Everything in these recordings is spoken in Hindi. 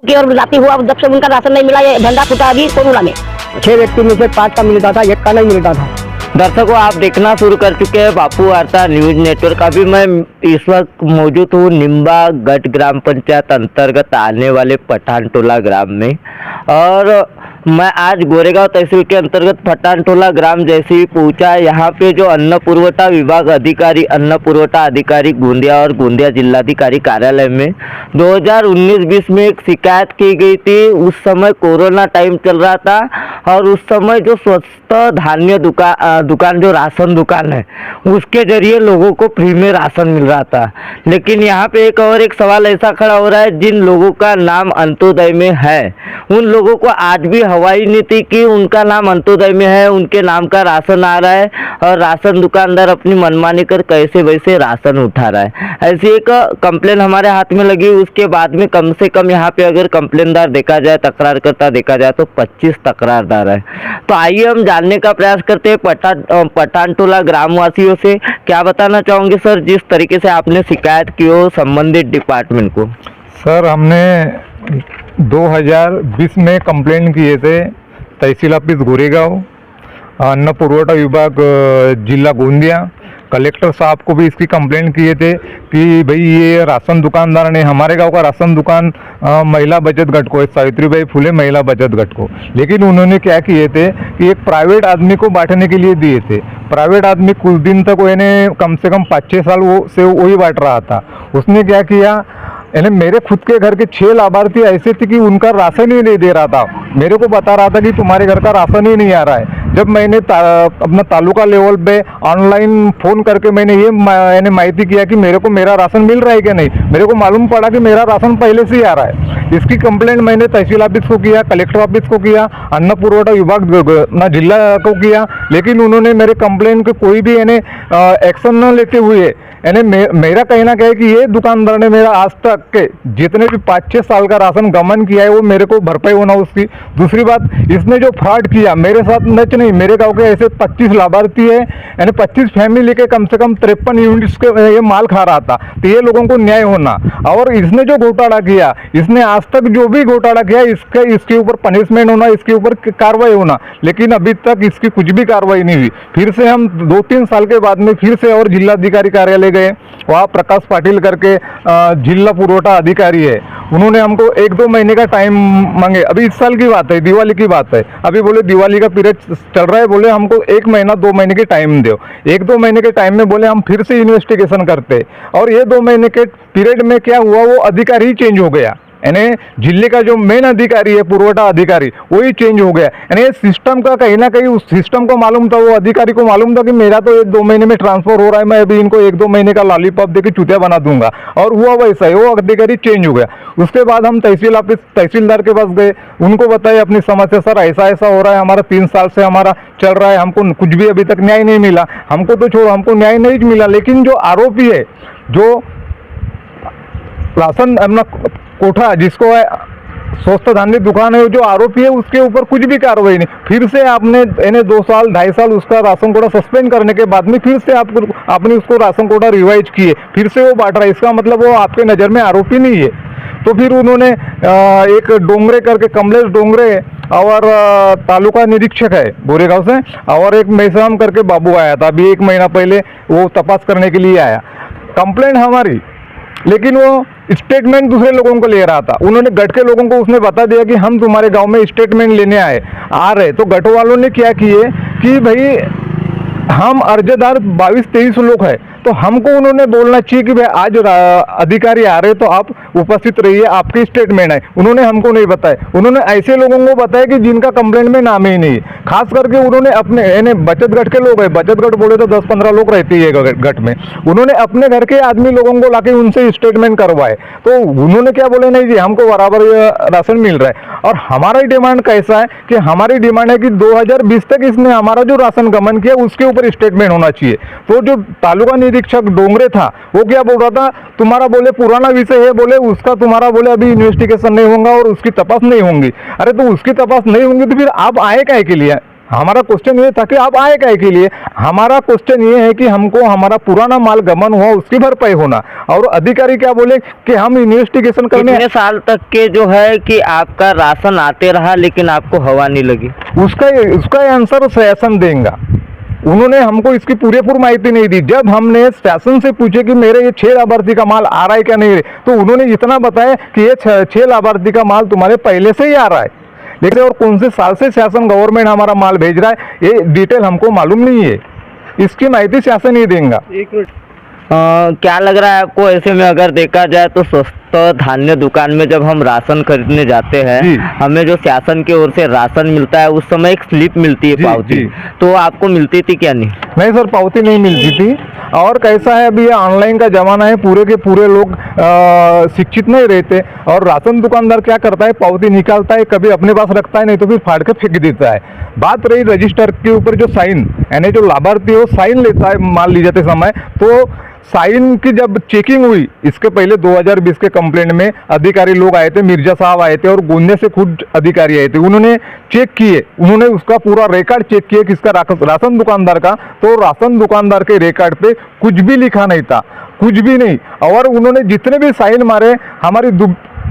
की ओर जाती हुआ जब से उनका राशन नहीं मिला, ये झंडा फूटा अभी कोरोना में। 6 व्यक्ति में से 5 का मिलता था, 1 का नहीं मिलता था। दर्शकों, आप देखना शुरू कर चुके हैं बापू वार्ता न्यूज नेटवर्क। अभी मैं इस वक्त मौजूद हूँ निम्बा गढ़ ग्राम पंचायत अंतर्गत आने वाले पठानटोला ग्राम में, और मैं आज गोरेगांव तहसील के अंतर्गत पठानटोला ग्राम जैसे ही पहुंचा, यहाँ पे जो अन्न पुरवठा विभाग अधिकारी, अन्न पुरवठा अधिकारी गोंदिया और गोंदिया जिलाधिकारी कार्यालय में 2019-20 में एक शिकायत की गई थी। उस समय कोरोना टाइम चल रहा था और उस समय जो स्वस्थ धान्य दुकान जो राशन दुकान है उसके जरिए लोगों को फ्री में राशन मिल रहा था। लेकिन यहाँ पे एक सवाल ऐसा खड़ा हो रहा है, जिन लोगों का नाम अंत्योदय में है उन लोगों को आज भी हवाई नीति की उनका नाम अंत्योदय में है, उनके नाम का राशन आ रहा है और राशन दुकानदार अपनी मनमानी कर कैसे वैसे राशन उठा रहा है। ऐसी एक कंप्लेन हमारे हाथ में लगी। उसके बाद में कम से कम यहाँ पे अगर कंप्लेनदार देखा जाए, तकरारकर्ता देखा जाए तो 25 तकरारदार है। तो आइए हम जानने का प्रयास करते हैं पठानटोला ग्रामवासियों से। क्या बताना चाहोगे सर, जिस तरीके से आपने शिकायत की हो संबंधित डिपार्टमेंट को? सर, हमने 2020 में कंप्लेंट किए थे तहसील ऑफिस गोरेगांव, अन्न पुरवठा विभाग जिला गोंदिया, कलेक्टर साहब को भी इसकी कंप्लेंट किए थे कि भाई ये राशन दुकानदार ने हमारे गांव का राशन दुकान महिला बचत गट को, सावित्रीबाई फुले महिला बचत गट को, लेकिन उन्होंने क्या किए थे कि एक प्राइवेट आदमी को बांटने के लिए दिए थे। प्राइवेट आदमी कुछ दिन तक उन्हें कम से कम 5-6 साल वही बांट रहा था। उसने क्या किया, यानी मेरे खुद के घर के 6 लाभार्थी ऐसे थे कि उनका राशन ही नहीं दे रहा था। मेरे को बता रहा था कि तुम्हारे घर का राशन ही नहीं आ रहा है। जब मैंने अपना तालुका लेवल पे ऑनलाइन फ़ोन करके मैंने ये माहिती किया कि मेरे को मेरा राशन मिल रहा है कि नहीं, मेरे को मालूम पड़ा कि मेरा राशन पहले से ही आ रहा है। इसकी कंप्लेंट मैंने तहसील ऑफिस को किया, कलेक्टर ऑफिस को किया, अन्न पुरवठा विभाग जिला को किया, लेकिन उन्होंने मेरे कंप्लेंट के कोई भी एक्शन न लेते हुए मेरा कहना क्या है कि ये दुकानदार ने मेरा आज तक के जितने भी 5-6 साल का राशन गमन किया है वो मेरे को भरपाई होना उसकी। दूसरी बात, इसने जो फ्रॉड किया मेरे साथ नच नहीं, मेरे गांव के ऐसे 25 लाभार्थी है, यानी 25 फैमिली के कम से कम 53 यूनिट्स के ये माल खा रहा था। तो ये लोगों को न्याय होना, और इसने जो घोटाला किया, इसने आज तक जो भी घोटाला किया इसके ऊपर पनिशमेंट होना, इसके ऊपर कार्रवाई होना, लेकिन अभी तक इसकी कुछ भी कार्रवाई नहीं हुई। फिर से हम 2-3 साल के बाद में फिर से और जिलाधिकारी कार्यालय गए, वहाँ प्रकाश पाटिल करके जिला पुरवठा अधिकारी है, उन्होंने हमको 1-2 महीने का टाइम मांगे। अभी इस साल की बात है, दिवाली की बात है, अभी बोले दिवाली का पीरियड चल रहा है, बोले हमको 1 महीना 2 महीने के टाइम दो। 1-2 महीने के टाइम में बोले हम फिर से इन्वेस्टिगेशन करते, और ये 2 महीने के पीरियड में क्या हुआ, वो अधिकारी ही चेंज हो गया। यानी जिले का जो मेन अधिकारी है पुरवठा अधिकारी वही चेंज हो गया। यानी सिस्टम का कहीं ना कहीं उस सिस्टम को मालूम था, वो अधिकारी को मालूम था कि मेरा तो 1-2 महीने में ट्रांसफर हो रहा है, मैं अभी इनको 1-2 महीने का लॉलीपॉप देके चूतिया बना दूंगा, और हुआ वैसा ही, वो अधिकारी चेंज हो गया। उसके बाद हम तहसील ऑफिस तहसीलदार के पास गए, उनको बताए अपनी समस्या, सर ऐसा ऐसा हो रहा है, हमारा 3 साल से हमारा चल रहा है, हमको कुछ भी अभी तक न्याय नहीं मिला। हमको तो छोड़ो, हमको न्याय नहीं मिला, लेकिन जो आरोपी है, जो राशन अपना कोठा जिसको है स्वस्थ धान्य दुकान है, जो आरोपी है उसके ऊपर कुछ भी कार्रवाई नहीं। फिर से आपने 2 साल 2.5 साल उसका राशन कोटा सस्पेंड करने के बाद में फिर से आपने उसको राशन कोटा रिवाइज किए, फिर से वो बांट रहा है, इसका मतलब वो आपके नज़र में आरोपी नहीं है। तो फिर उन्होंने एक डोंगरे करके, कमलेश डोंगरे और तालुका निरीक्षक है गोरेगांव से, और एक मेहसाम करके बाबू आया था अभी 1 महीना पहले, वो तपास करने के लिए आया। कंप्लेंट हमारी, लेकिन वो स्टेटमेंट दूसरे लोगों को ले रहा था। उन्होंने गट के लोगों को उसने बता दिया कि हम तुम्हारे गांव में स्टेटमेंट लेने आ रहे। तो गट वालों ने क्या किए कि भाई हम अर्जदार 22-23 लोग हैं, तो हमको उन्होंने बोलना चाहिए कि भाई आज अधिकारी आ रहे तो आप उपस्थित रहिए, आपकी स्टेटमेंट है। उन्होंने हमको नहीं बताया, उन्होंने ऐसे लोगों को बताया कि जिनका कंप्लेंट में नाम ही नहीं। खास करके उन्होंने अपने बचत गट के लोग हैं, बचत गट बोले तो 10-15 लोग रहते हैं गट में, उन्होंने अपने घर के आदमी लोगों को लाके उनसे स्टेटमेंट करवाए। तो उन्होंने क्या बोले, नहीं जी हमको बराबर राशन मिल रहा है। और हमारा डिमांड कैसा है कि हमारी डिमांड है कि 2020 तक इसने हमारा जो राशन गमन किया उसके ऊपर स्टेटमेंट होना चाहिए। तो जो तालुका निरीक्षक डोंगरे था वो क्या बोल रहा था, तुम्हारा बोले पुराना विषय है, बोले उसका तुम्हारा बोले अभी इन्वेस्टिगेशन नहीं होगा और उसकी तपास नहीं होंगी। अरे तो उसकी तपास नहीं होंगी तो फिर आप आए क्या के लिए हमारा क्वेश्चन ये था कि आप आए क्या के लिए। हमारा क्वेश्चन ये है कि हमको हमारा पुराना माल गबन हुआ उसकी भरपाई होना। और अधिकारी क्या बोले कि हम इन्वेस्टिगेशन करने। कितने साल तक के जो है कि आपका राशन आते रहा लेकिन आपको हवा नहीं लगी? उसका आंसर शासन देगा। उन्होंने हमको इसकी पूरेपूर माहिती नहीं दी। जब हमने शासन से पूछे कि मेरे ये 6 लाभार्थी का माल आ रहा है क्या नहीं, तो उन्होंने इतना बताया कि ये 6 लाभार्थी का माल तुम्हारे पहले से ही आ रहा है, लेकिन और कौन से साल से शासन गवर्नमेंट हमारा माल भेज रहा है ये डिटेल हमको मालूम नहीं है। इसकी माहिती शासन ही देगा। क्या लग रहा है आपको, ऐसे में अगर देखा जाए तो स्वस्थ धान्य दुकान में जब हम राशन खरीदने जाते हैं, हमें जो शासन की ओर से राशन मिलता है उस समय एक स्लिप मिलती है, पावती, तो आपको मिलती थी क्या? नहीं सर, पावती नहीं मिलती थी। और कैसा है, अभी ये ऑनलाइन का जमाना है, पूरे के पूरे लोग शिक्षित नहीं रहते। और राशन दुकानदार क्या करता है, पावती निकालता है, कभी अपने पास रखता है, नहीं तो फिर फाड़ के फेंक देता है। बात रही रजिस्टर के ऊपर जो साइन, यानी जो लाभार्थी है वो साइन लेता है माल ले जाते समय, तो साइन की जब चेकिंग हुई, इसके पहले 2020 के कंप्लेंट में अधिकारी लोग आए थे, मिर्जा साहब आए थे और गोंदिया से खुद अधिकारी आए थे। उन्होंने चेक किए, उन्होंने उसका पूरा रिकॉर्ड चेक किए किसका, राशन दुकानदार का। तो राशन दुकानदार के रिकॉर्ड पे कुछ भी लिखा नहीं था, कुछ भी नहीं। और उन्होंने जितने भी साइन मारे,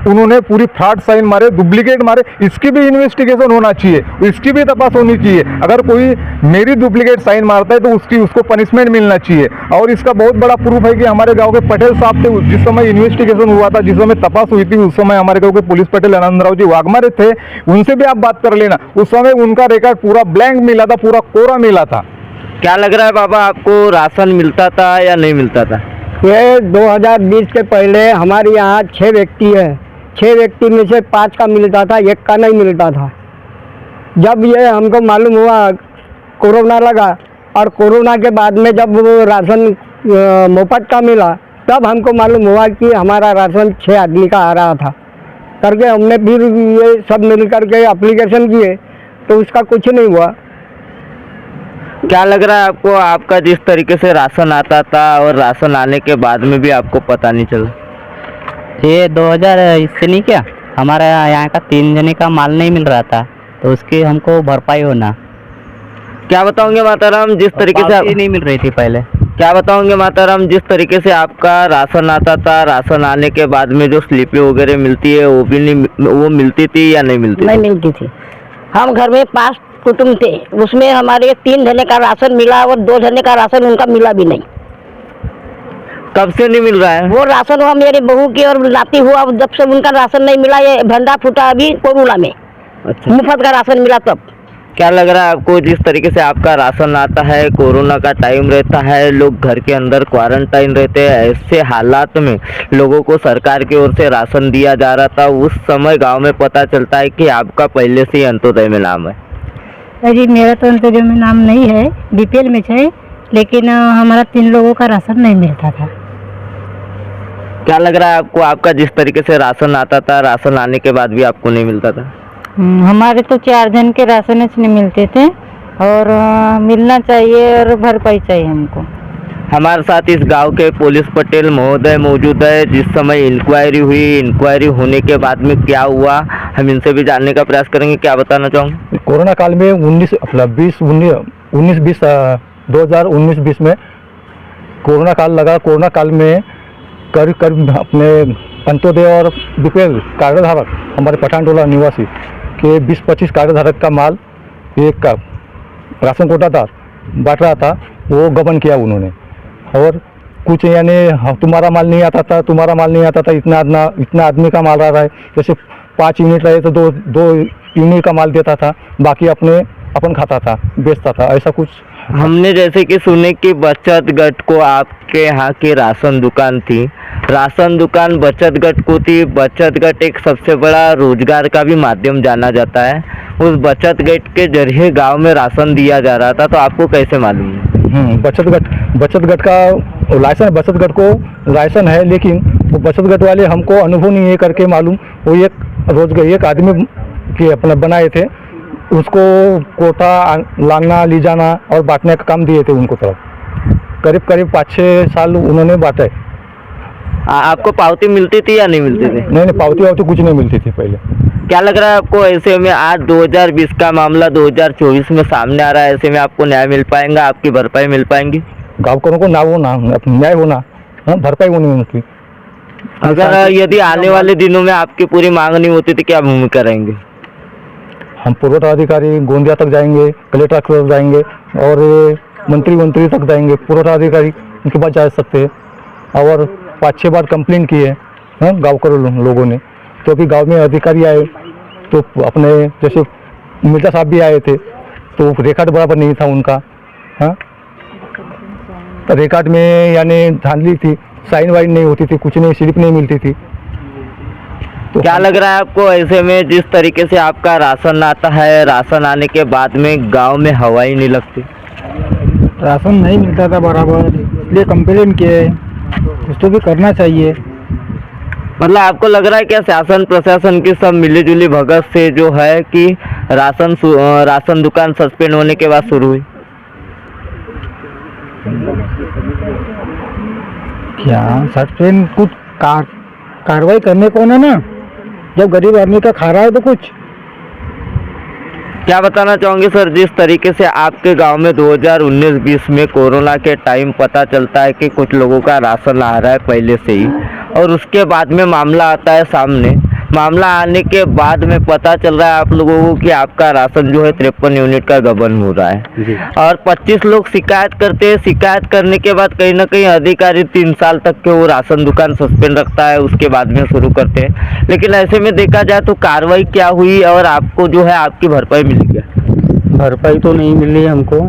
उन्होंने पूरी फ्रॉड साइन मारे, डुप्लीकेट मारे। इसकी भी इन्वेस्टिगेशन होना चाहिए, इसकी भी तपास होनी चाहिए। अगर कोई मेरी डुप्लीकेट साइन मारता है तो उसको पनिशमेंट मिलना चाहिए। और इसका बहुत बड़ा प्रूफ है कि हमारे गांव के पटेल साहब थे, जिस समय इन्वेस्टिगेशन हुआ था, जिस समय तपास हुई थी, उस समय हमारे गांव के पुलिस पटेल आनंदराव जी वाघमारे थे। उनसे भी आप बात कर लेना, उस समय उनका रिकॉर्ड पूरा ब्लैंक मिला था, पूरा कोरा मिला था। क्या लग रहा है बाबा, आपको राशन मिलता था या नहीं मिलता था? ये 2020 के पहले हमारे यहाँ 6 व्यक्ति है, 6 व्यक्ति में से 5 का मिलता था, 1 का नहीं मिलता था। जब ये हमको मालूम हुआ, कोरोना लगा, और कोरोना के बाद में जब वो राशन मुफ्त का मिला, तब हमको मालूम हुआ कि हमारा राशन 6 आदमी का आ रहा था। करके हमने फिर ये सब मिल करके एप्लीकेशन किए, तो उसका कुछ नहीं हुआ। क्या लग रहा है आपको, आपका जिस तरीके से राशन आता था और राशन आने के बाद में भी आपको पता नहीं चला? ये 2000 इससे नहीं, क्या हमारा यहाँ का 3 जने का माल नहीं मिल रहा था, तो उसकी हमको भरपाई होना। क्या बताओगे माताराम, जिस तरीके से नहीं मिल रही थी पहले? क्या बताओगे माताराम, जिस तरीके से आपका राशन आता था, राशन आने के बाद में जो स्लिपें वगैरह मिलती है वो भी नहीं, वो मिलती थी या नहीं मिलती? नहीं मिलती थी। हम घर में 5 कुटुंब थे, उसमें हमारे 3 जने का राशन मिला और 2 जने का राशन उनका मिला भी नहीं। कब से नहीं मिल रहा है वो राशन? हुआ मेरी बहू की और नाती हुआ, जब से उनका राशन नहीं मिला। ये भंडा फूटा अभी कोरोना में। अच्छा, मुफ्त का राशन मिला तब। क्या लग रहा है आपको, जिस तरीके से आपका राशन आता है, कोरोना का टाइम रहता है, लोग घर के अंदर क्वारंटाइन रहते हैं, ऐसे हालात में लोगों को सरकार की ओर से राशन दिया जा रहा था, उस समय गांव में पता चलता है कि आपका पहले से ही अंत्योदय में नाम है? अरे मेरा तो अंत्योदय में नाम नहीं है, बीपीएल में है, लेकिन हमारा 3 लोगों का राशन नहीं मिलता था। क्या लग रहा है आपको, आपका जिस तरीके से राशन आता था, राशन आने के बाद भी आपको नहीं मिलता था? हमारे तो 4 जन के राशन नहीं मिलते थे, और मिलना चाहिए और भरपाई चाहिए हमको। हमारे साथ इस गांव के पुलिस पटेल महोदय मौजूद है। जिस समय इंक्वायरी हुई, इंक्वायरी होने के बाद में क्या हुआ, हम इनसे भी जानने का प्रयास करेंगे। क्या बताना चाहूँगा? कोरोना काल में 2019-20 में कोरोना काल लगा। कोरोना काल में करीब अपने अंत्योदय और बीपीएल कार्डधारक, हमारे पठान टोला निवासी के 20-25 कार्डधारक का माल एक का राशन कोटादार बांट रहा था, वो गबन किया उन्होंने। और कुछ यानी तुम्हारा माल नहीं आता था, तुम्हारा माल नहीं आता था, इतना आदमी का माल आ रहा है। जैसे 5 यूनिट रहे तो 2 यूनिट का माल देता था, बाकी अपन खाता था, बेचता था, ऐसा कुछ। हमने जैसे कि सुने कि बचत गट को, आपके यहाँ की राशन दुकान थी, राशन दुकान बचत गट को थी। बचत गट एक सबसे बड़ा रोजगार का भी माध्यम जाना जाता है। उस बचत गट के जरिए गांव में राशन दिया जा रहा था, तो आपको कैसे मालूम है? बचत गट का लाइसेंस, बचत गट को लाइसेंस है, लेकिन वो बचत गट वाले हमको अनुभव नहीं है करके मालूम। वो एक आदमी के अपना बनाए थे, उसको कोटा लाना ले जाना और बांटने का काम दिए थे उनको तरफ। करीब 5-6 साल उन्होंने बांटे। आपको पावती मिलती थी या नहीं मिलती थी? नहीं, पावती वावती कुछ नहीं मिलती थी पहले। क्या लग रहा है आपको, ऐसे में आज 2020 का मामला 2024 में सामने आ रहा है, ऐसे में आपको न्याय मिल पाएगा, आपकी भरपाई मिल पाएंगी? गाँवकरों को न्याय होना, भरपाई होनी उनकी। अगर यदि आने वाले दिनों में आपकी पूरी मांग नहीं होती तो क्या भूमिका रहेंगे? हम पुरवठा अधिकारी गोंदिया तक जाएंगे, कलेक्टर तक जाएंगे और मंत्री तक जाएंगे। पुरवठा अधिकारी उनके पास जा सकते हैं और 5-6 बार कंप्लेन की है गाँव के लोगों ने। तो अभी गांव में अधिकारी आए तो अपने जैसे मिर्जा साहब भी आए थे तो रिकॉर्ड बराबर नहीं था उनका। तो रिकॉर्ड में यानी धांधली थी, साइन वाइन नहीं होती थी, कुछ नहीं, स्लिप नहीं मिलती थी। तो क्या लग रहा है आपको, ऐसे में जिस तरीके से आपका राशन आता है, राशन आने के बाद में गांव में हवा ही नहीं लगती? राशन नहीं मिलता था बराबर, इसलिए कंप्लेन किए, कुछ तो भी करना चाहिए। मतलब आपको लग रहा है क्या शासन प्रशासन की सब मिलीजुली भगत से जो है कि राशन दुकान सस्पेंड होने के बाद शुरू हुई? क्या सस्पेंड कुछ कार्रवाई करने को ना, जब गरीब आदमी का खा रहा है तो कुछ। क्या बताना चाहोगे सर, जिस तरीके से आपके गांव में 2019-20 में कोरोना के टाइम पता चलता है कि कुछ लोगों का राशन आ रहा है पहले से ही, और उसके बाद में मामला आता है सामने, मामला आने के बाद में पता चल रहा है आप लोगों को कि आपका राशन जो है 53 यूनिट का गबन हो रहा है और 25 लोग शिकायत करते हैं। शिकायत करने के बाद कहीं ना कहीं अधिकारी 3 साल तक के वो राशन दुकान सस्पेंड रखता है, उसके बाद में शुरू करते हैं। लेकिन ऐसे में देखा जाए तो कार्रवाई क्या हुई और आपको जो है आपकी भरपाई मिली क्या? भरपाई तो नहीं मिली हमको,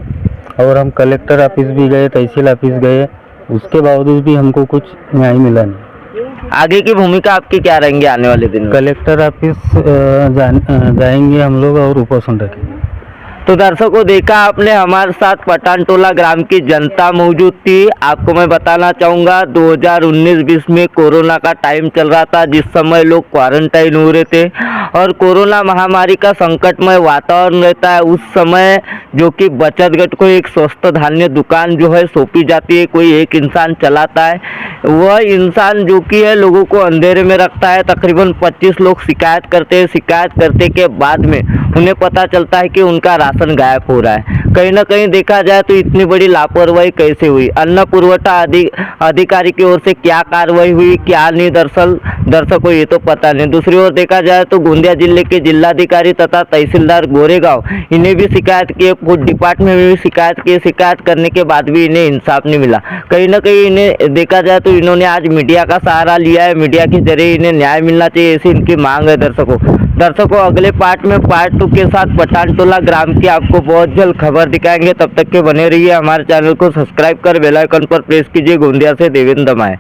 और हम कलेक्टर ऑफिस भी गए, तहसील ऑफिस गए, उसके बावजूद भी हमको कुछ न्याय मिला नहीं। आगे की भूमिका आपकी क्या रहेंगी आने वाले दिन में? कलेक्टर ऑफिस जाएंगे हम लोग और उपोषण रखेंगे। तो दर्शकों, देखा आपने, हमारे साथ पठान टोला ग्राम की जनता मौजूद थी। आपको मैं बताना चाहूँगा 2019-20 में कोरोना का टाइम चल रहा था, जिस समय लोग क्वारंटाइन हो रहे थे और कोरोना महामारी का संकटमय वातावरण रहता है। उस समय जो कि बचत गट को एक स्वस्थ धान्य दुकान जो है सौंपी जाती है, कोई एक इंसान चलाता है। वह इंसान जो कि है लोगों को अंधेरे में रखता है। तकरीबन 25 लोग शिकायत करते हैं। शिकायत करते के बाद में उन्हें पता चलता है कि उनका राशन गायब हो रहा है। कहीं ना कहीं देखा जाए तो इतनी बड़ी लापरवाही कैसे हुई? अन्न पुरवठा अधिकारी की ओर से क्या कार्रवाई हुई, क्या नहीं, दर्शकों ये तो पता नहीं। दूसरी ओर देखा जाए तो गोंदिया जिले के जिलाधिकारी तथा तहसीलदार गोरेगांव, इन्हें भी शिकायत किए, फूड डिपार्टमेंट में भी शिकायत किए। शिकायत करने के बाद भी इन्हें इंसाफ नहीं मिला। कहीं ना कहीं इन्हें देखा जाए तो इन्होंने आज मीडिया का सहारा लिया है। मीडिया के जरिए इन्हें न्याय मिलना चाहिए, ऐसी इनकी मांग है। दर्शकों अगले पार्ट में पार्ट 2 के साथ पठान टोला ग्राम की आपको बहुत जल्द खबर दिखाएंगे। तब तक के बने रहिए, हमारे चैनल को सब्सक्राइब कर बेल आइकन पर प्रेस कीजिए। गोंदिया से देवेंद्र दमाए।